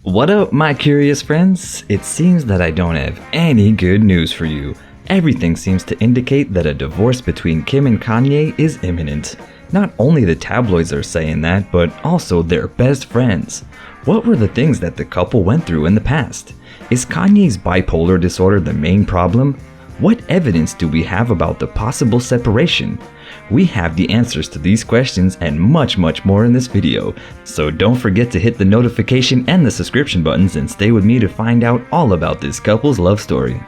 What up, my curious friends? It seems that I don't have any good news for you. Everything seems to indicate that a divorce between Kim and Kanye is imminent. Not only the tabloids are saying that, but also their best friends. What were the things that the couple went through in the past? Is Kanye's bipolar disorder the main problem? What evidence do we have about the possible separation? We have the answers to these questions and much more in this video, so don't forget to hit the notification and the subscription buttons and stay with me to find out all about this couple's love story.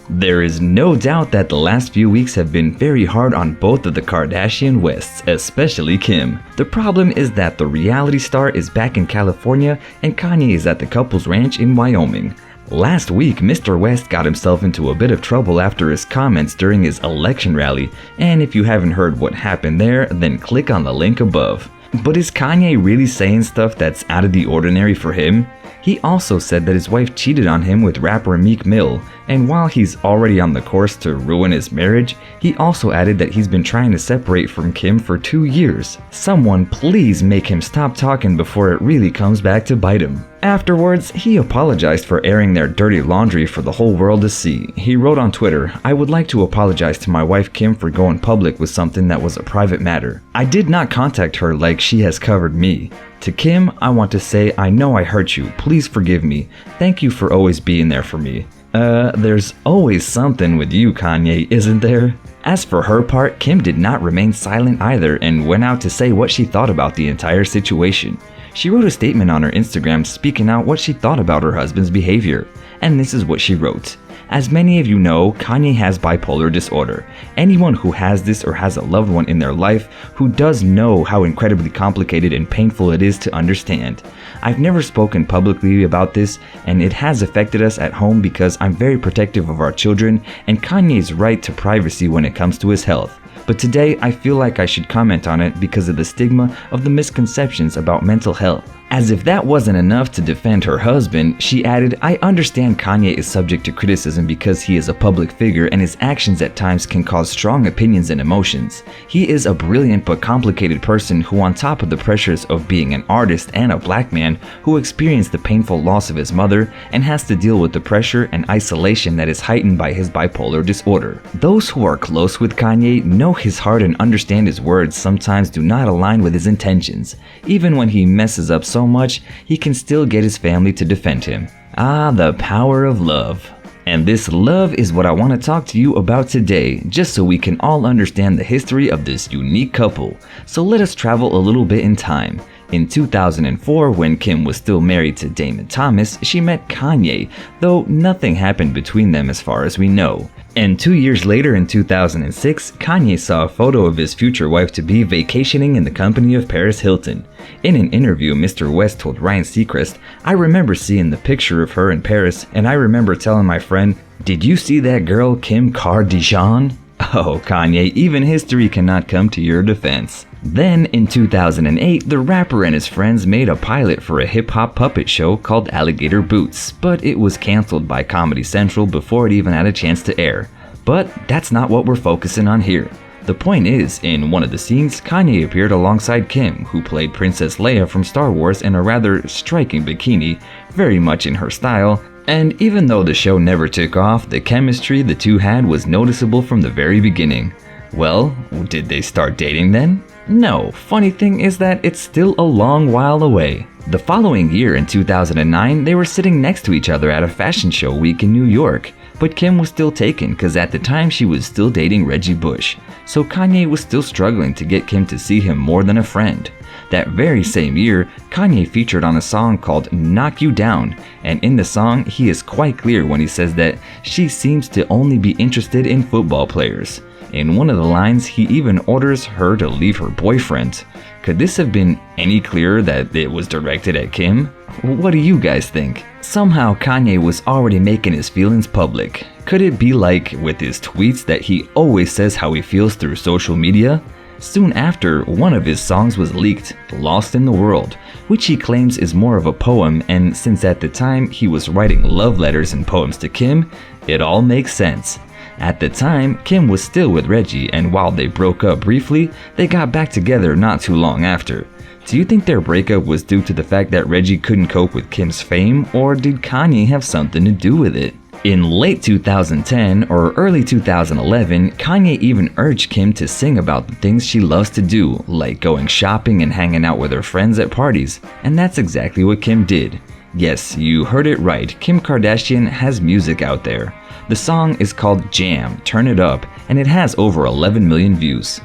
There is no doubt that the last few weeks have been very hard on both of the Kardashian-Wests, especially Kim. The problem is that the reality star is back in California and Kanye is at the couple's ranch in Wyoming. Last week, Mr. West got himself into a bit of trouble after his comments during his election rally, and if you haven't heard what happened there, then click on the link above. But is Kanye really saying stuff that's out of the ordinary for him? He also said that his wife cheated on him with rapper Meek Mill, and while he's already on the course to ruin his marriage, he also added that he's been trying to separate from Kim for 2 years. Someone please make him stop talking before it really comes back to bite him. Afterwards, he apologized for airing their dirty laundry for the whole world to see. He wrote on Twitter, "I would like to apologize to my wife Kim for going public with something that was a private matter. I did not contact her like she has covered me. To Kim, I want to say I know I hurt you. Please forgive me. Thank you for always being there for me." There's always something with you, Kanye, isn't there? As for her part, Kim did not remain silent either and went out to say what she thought about the entire situation. She wrote a statement on her Instagram speaking out what she thought about her husband's behavior. And this is what she wrote. "As many of you know, Kanye has bipolar disorder. Anyone who has this or has a loved one in their life who does know how incredibly complicated and painful it is to understand. I've never spoken publicly about this, and it has affected us at home because I'm very protective of our children and Kanye's right to privacy when it comes to his health. But today I feel like I should comment on it because of the stigma of the misconceptions about mental health." As if that wasn't enough to defend her husband, she added, "I understand Kanye is subject to criticism because he is a public figure and his actions at times can cause strong opinions and emotions. He is a brilliant but complicated person who, on top of the pressures of being an artist and a black man who experienced the painful loss of his mother and has to deal with the pressure and isolation that is heightened by his bipolar disorder. Those who are close with Kanye know his heart and understand his words sometimes do not align with his intentions. Even when he messes up so much, he can still get his family to defend him." Ah, the power of love. And this love is what I want to talk to you about today, just so we can all understand the history of this unique couple. So let us travel a little bit in time. In 2004, when Kim was still married to Damon Thomas, she met Kanye, though nothing happened between them as far as we know. And 2 years later, in 2006, Kanye saw a photo of his future wife-to-be vacationing in the company of Paris Hilton. In an interview, Mr. West told Ryan Seacrest, "I remember seeing the picture of her in Paris, and I remember telling my friend, 'Did you see that girl, Kim Kardashian?' Oh, Kanye, even history cannot come to your defense." Then, in 2008, the rapper and his friends made a pilot for a hip-hop puppet show called Alligator Boots, but it was cancelled by Comedy Central before it even had a chance to air. But that's not what we're focusing on here. The point is, in one of the scenes, Kanye appeared alongside Kim, who played Princess Leia from Star Wars in a rather striking bikini, very much in her style, and even though the show never took off, the chemistry the two had was noticeable from the very beginning. Well, did they start dating then? No, funny thing is that it's still a long while away. The following year, in 2009, they were sitting next to each other at a fashion show week in New York. But Kim was still taken because at the time she was still dating Reggie Bush. So Kanye was still struggling to get Kim to see him more than a friend. That very same year, Kanye featured on a song called "Knock You Down," and in the song, he is quite clear when he says that she seems to only be interested in football players. In one of the lines, he even orders her to leave her boyfriend. Could this have been any clearer that it was directed at Kim? What do you guys think? Somehow Kanye was already making his feelings public. Could it be like with his tweets that he always says how he feels through social media? Soon after, one of his songs was leaked, "Lost in the World," which he claims is more of a poem, and since at the time he was writing love letters and poems to Kim, it all makes sense. At the time, Kim was still with Reggie, and while they broke up briefly, they got back together not too long after. Do you think their breakup was due to the fact that Reggie couldn't cope with Kim's fame, or did Kanye have something to do with it? In late 2010 or early 2011, Kanye even urged Kim to sing about the things she loves to do, like going shopping and hanging out with her friends at parties, and that's exactly what Kim did. Yes, you heard it right, Kim Kardashian has music out there. The song is called Jam, Turn It Up, and it has over 11 million views.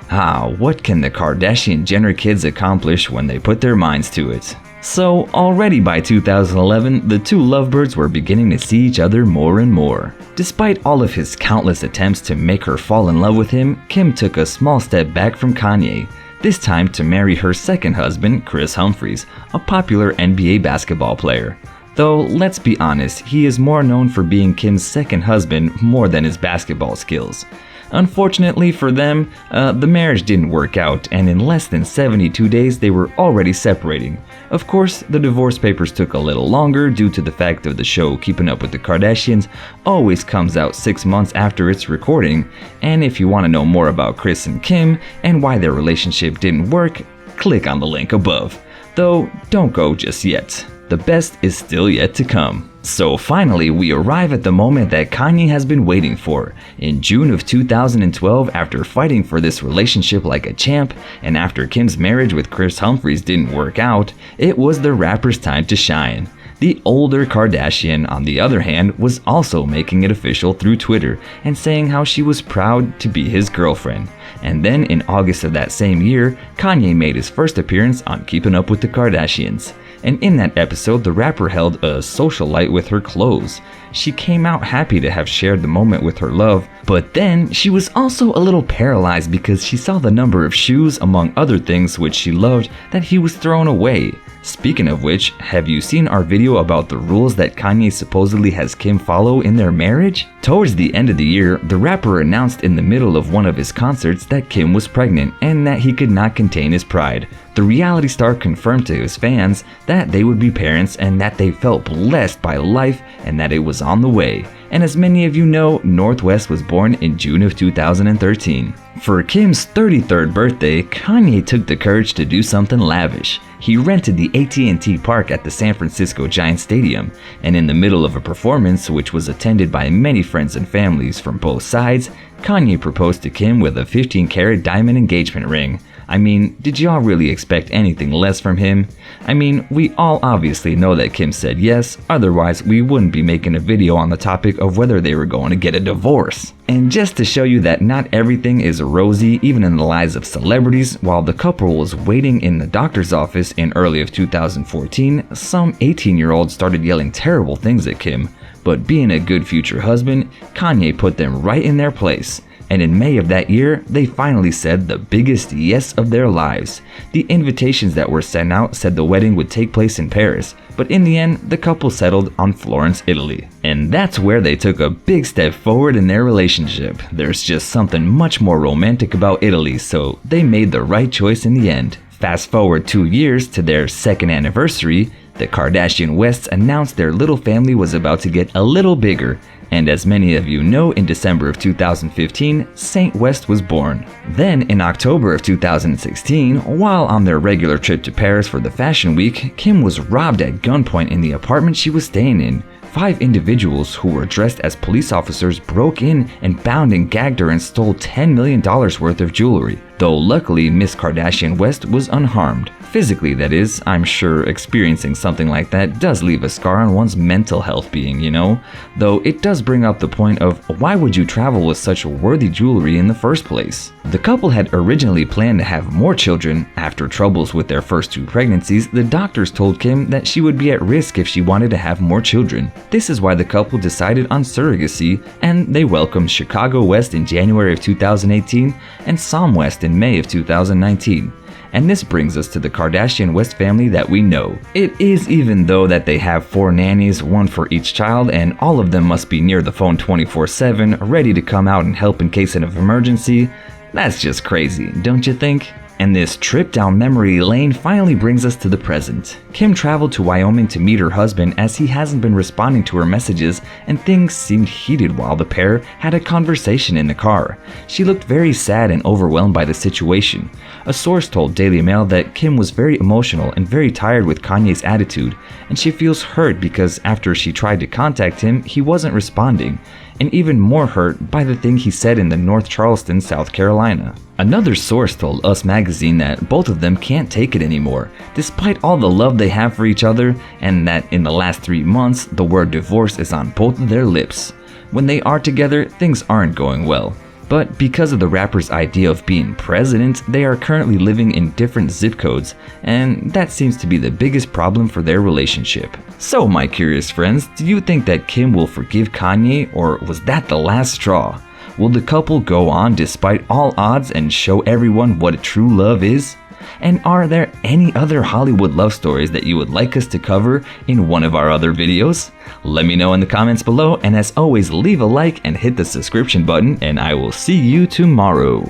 What can the Kardashian-Jenner kids accomplish when they put their minds to it? So, already by 2011, the two lovebirds were beginning to see each other more and more. Despite all of his countless attempts to make her fall in love with him, Kim took a small step back from Kanye, this time to marry her second husband, Kris Humphries, a popular NBA basketball player. Though, let's be honest, he is more known for being Kim's second husband more than his basketball skills. Unfortunately for them, the marriage didn't work out, and in less than 72 days they were already separating. Of course, the divorce papers took a little longer due to the fact of the show Keeping Up with the Kardashians always comes out 6 months after its recording, and if you want to know more about Kris and Kim and why their relationship didn't work, click on the link above. Though, don't go just yet. The best is still yet to come. So finally, we arrive at the moment that Kanye has been waiting for. In June of 2012, after fighting for this relationship like a champ, and after Kim's marriage with Kris Humphries didn't work out, it was the rapper's time to shine. The older Kardashian, on the other hand, was also making it official through Twitter and saying how she was proud to be his girlfriend. And then in August of that same year, Kanye made his first appearance on Keeping Up with the Kardashians. And in that episode, the rapper held a socialite with her clothes. She came out happy to have shared the moment with her love, but then she was also a little paralyzed because she saw the number of shoes, among other things which she loved, that he was throwing away. Speaking of which, have you seen our video about the rules that Kanye supposedly has Kim follow in their marriage? Towards the end of the year, the rapper announced in the middle of one of his concerts that Kim was pregnant and that he could not contain his pride. The reality star confirmed to his fans that they would be parents and that they felt blessed by life and that it was on the way. And as many of you know, Northwest was born in June of 2013. For Kim's 33rd birthday, Kanye took the courage to do something lavish. He rented the AT&T Park at the San Francisco Giants Stadium, and in the middle of a performance which was attended by many friends and families from both sides, Kanye proposed to Kim with a 15-carat diamond engagement ring. I mean, did y'all really expect anything less from him? I mean, we all obviously know that Kim said yes, otherwise we wouldn't be making a video on the topic of whether they were going to get a divorce. And just to show you that not everything is rosy even in the lives of celebrities, while the couple was waiting in the doctor's office in early of 2014, some 18-year-olds started yelling terrible things at Kim. But being a good future husband, Kanye put them right in their place. And in May of that year, they finally said the biggest yes of their lives. The invitations that were sent out said the wedding would take place in Paris, but in the end, the couple settled on Florence, Italy. And that's where they took a big step forward in their relationship. There's just something much more romantic about Italy, so they made the right choice in the end. Fast forward 2 years to their second anniversary, the Kardashian-Wests announced their little family was about to get a little bigger. And as many of you know, in December of 2015, Saint West was born. Then, in October of 2016, while on their regular trip to Paris for the Fashion Week, Kim was robbed at gunpoint in the apartment she was staying in. 5 individuals who were dressed as police officers broke in and bound and gagged her and stole $10 million worth of jewelry. Though luckily, Miss Kardashian-West was unharmed. Physically, that is. I'm sure experiencing something like that does leave a scar on one's mental health being, you know? Though it does bring up the point of why would you travel with such worthy jewelry in the first place? The couple had originally planned to have more children. After troubles with their first 2 pregnancies, the doctors told Kim that she would be at risk if she wanted to have more children. This is why the couple decided on surrogacy, and they welcomed Chicago West in January of 2018 and Psalm West in May of 2019. And this brings us to the Kardashian-West family that we know. It is even though that they have 4 nannies, 1 for each child, and all of them must be near the phone 24/7, ready to come out and help in case of emergency. That's just crazy, don't you think? And this trip down memory lane finally brings us to the present. Kim traveled to Wyoming to meet her husband as he hasn't been responding to her messages, and things seemed heated while the pair had a conversation in the car. She looked very sad and overwhelmed by the situation. A source told Daily Mail that Kim was very emotional and very tired with Kanye's attitude, and she feels hurt because after she tried to contact him, he wasn't responding, and even more hurt by the thing he said in the North Charleston, South Carolina. Another source told Us Magazine that both of them can't take it anymore, despite all the love they have for each other, and that in the last 3 months, the word divorce is on both of their lips. When they are together, things aren't going well. But because of the rapper's idea of being president, they are currently living in different zip codes, and that seems to be the biggest problem for their relationship. So my curious friends, do you think that Kim will forgive Kanye, or was that the last straw? Will the couple go on despite all odds and show everyone what a true love is? And are there any other Hollywood love stories that you would like us to cover in one of our other videos? Let me know in the comments below, and as always, leave a like and hit the subscription button, and I will see you tomorrow.